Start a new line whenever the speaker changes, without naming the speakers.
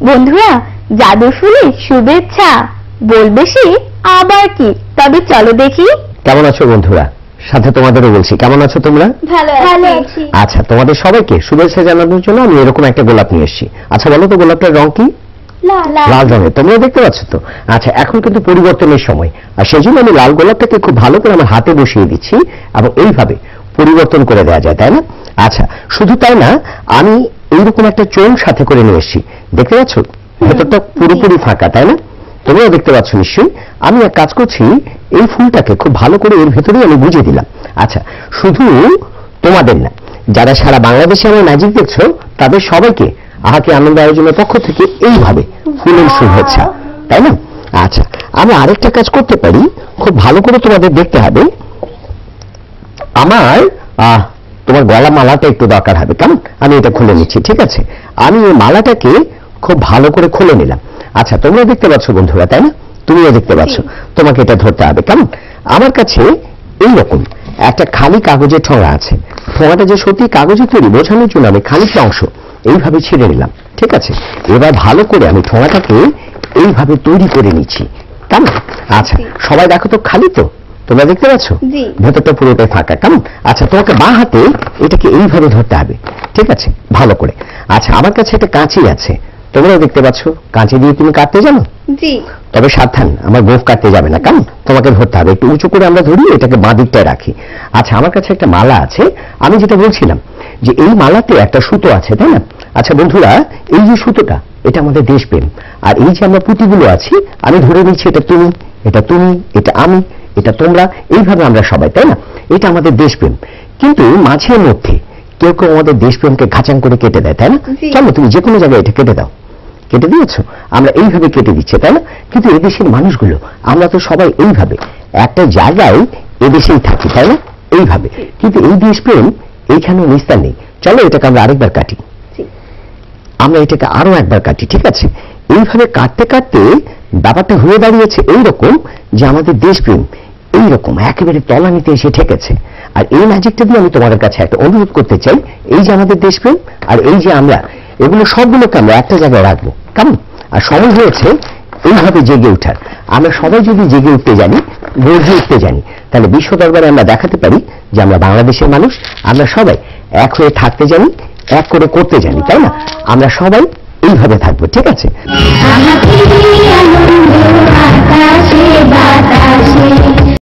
বন্ধুরা, জাদু শুনে শুভেচ্ছা বলবে সে আবার কি, তবে চলো দেখি।
কেমন আছো বন্ধুরা? সাথে তোমাদেরও বলছি, কেমন আছো তোমরা?
ভালো আছি।
আচ্ছা, তোমাদের সবাইকে শুভেচ্ছা জানানোর জন্য আমি এরকম একটা গোলাপ নিয়ে এসেছি। আচ্ছা বলো তো, গোলাপটার রং কি? লাল রঙের। তোমরা দেখতে পাচ্ছ তো? আচ্ছা, এখন কিন্তু পরিবর্তনের সময়, আর সেই জন্য আমি লাল গোলাপটাকে খুব ভালো করে আমার হাতে বসিয়ে দিচ্ছি এবং এইভাবে পরিবর্তন করে দেওয়া যায়, তাই না? আচ্ছা, শুধু তাই না, আমি এইরকম একটা চোঙ সাথে করে নিয়ে এসেছি। দেখতে পাচ্ছ ভেতরটা পুরোপুরি ফাঁকা, তাই না? তোমরাও দেখতে পাচ্ছ নিশ্চয়ই। আমি এক কাজ করছি, এই ফুলটাকে খুব ভালো করে এর ভেতরেই আমি বুঝে দিলাম। আচ্ছা, শুধু তোমাদের না, যারা সারা বাংলাদেশে আমার ম্যাজিক দেখছো তাদের সবাইকে আহাকে আনন্দ আয়োজনের পক্ষ থেকে এইভাবে ফুলের শুভেচ্ছা, তাই না? আচ্ছা, আমি আরেকটা কাজ করতে পারি, খুব ভালো করে তোমাদের দেখতে হবে। আমার তোমার গলা মালাটা একটু দরকার হবে, কেমন? আমি এটা খুলে নিচ্ছি, ঠিক আছে? আমি এই মালাটাকে খুব ভালো করে খুলে নিলাম। আচ্ছা, তোমরা দেখতে পাচ্ছ বন্ধুরা, তাই না? তুমিও দেখতে পাচ্ছ। তোমাকে এটা ধরতে হবে, কেমন? আমার কাছে এইরকম একটা খালি কাগজের ঠোঙা আছে। ঠোঙাটা যে সত্যি কাগজে তৈরি বোঝানোর জন্য আমি খানিকটা অংশ এইভাবে ছিঁড়ে নিলাম, ঠিক আছে? এবার ভালো করে আমি ঠোঙাটাকে এইভাবে তৈরি করে নিচ্ছি, কেমন? আচ্ছা, সবাই দেখো তো, খালি তো? তোমরা দেখতে পাচ্ছ ভেতরটা পুরোটাই ফাঁকা, কেমন? আচ্ছা, তোমাকে বাঁ হাতে এটাকে এইভাবে ধরতে হবে, ঠিক আছে? ভালো করে। আচ্ছা, আমার কাছে একটা কাঁচি আছে, তোমরাও দেখতে পাচ্ছ। কাঁচি দিয়ে তুমি কাটতে জানো?
জি।
তবে সাবধান, আমার গোঁফ কাটতে যাবে না, কেমন? তোমাকে ধরতে হবে, একটু উঁচু করে আমরা ধরি, এটাকে বাঁ দিকটায় রাখি। আচ্ছা, আমার কাছে একটা মালা আছে। আমি যেটা বলছিলাম যে এই মালাতে একটা সুতো আছে, তাই না? আচ্ছা বন্ধুরা, এই যে সুতোটা, এটা আমাদের দেশপ্রেম। আর এই যে আমরা পুঁতিগুলো আছি, আমি ধরে নিচ্ছি এটা তুমি, এটা তুমি, এটা আমি, এটা তোমরা, এইভাবে আমরা সবাই, তাই না? এটা আমাদের দেশপ্রেম। কিন্তু মাঝে মধ্যে কেউ কেউ আমাদের দেশপ্রেমকে ঘাচাং করে কেটে দেয়, তাই না? চলো, তুমি যে কোনো জায়গায় এটা কেটে দাও। কেটে দিয়েছো? আমরা এইভাবে কেটে দিচ্ছি, তাই না? কিন্তু এদেশের মানুষগুলো, আমরা তো সবাই এইভাবে একটা জায়গায় এদেশেই থাকি, তাই না? এইভাবে। কিন্তু এই দেশপ্রেম এইখানে নিস্তার নেই। চলো, এটাকে আমরা আরেকবার কাটি। আমরা এটাকে আরো একবার কাটি, ঠিক আছে? এইভাবে কাটতে কাটতে ব্যাপারটা হয়ে দাঁড়িয়েছে এইরকম যে আমাদের দেশপ্রেম এইরকম একেবারে তলানিতে এসে ঠেকেছে। আর এই ম্যাজিকটা দিয়ে আমি তোমাদের কাছে একটা অনুরোধ করতে চাই, এই যে আমাদের দেশপ্রেম আর এই যে আমরা, এগুলো সবগুলোকে আমরা একটা জায়গায় রাখবো, কেমন? আর সময় হয়েছে এইভাবে জেগে ওঠার। আমরা সবাই যদি জেগে উঠতে জানি, গর্জে উঠতে জানি, তাহলে বিশ্ব দরবারে আমরা দেখাতে পারি যে আমরা বাংলাদেশের মানুষ। আমরা সবাই এক হয়ে থাকতে জানি, এক করে করতে জানি, তাই না? আমরা সবাই এইভাবে থাকবো, ঠিক আছে?